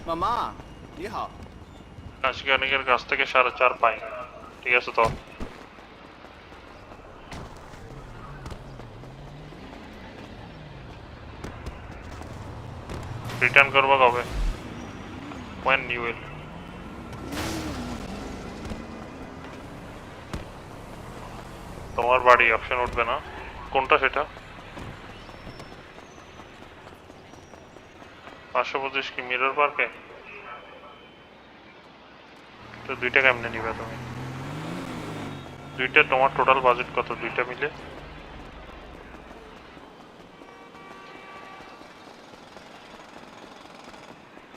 মামা, 你好。 আশিকানিকের কাছ থেকে 4.5 পাই। ঠিক আছে তো রিটার্ন করবা কবে? when you will তোমার বাড়ি অপশন উঠবে না কোনটা সেটা 525 কি মিরর পার্কে তো দুইটা কেমনে নিবে তুমি দুইটা তোমার টোটাল বাজেট কত দুইটা মিলে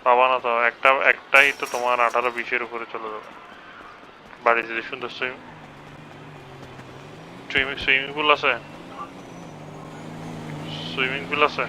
পাবা না তো একটাই তো তোমার 18-20 এর উপরে চলে যাবে বাড়িতে যে সুন্দর সুইমিং পুল আছে সুইমিং পুল আছে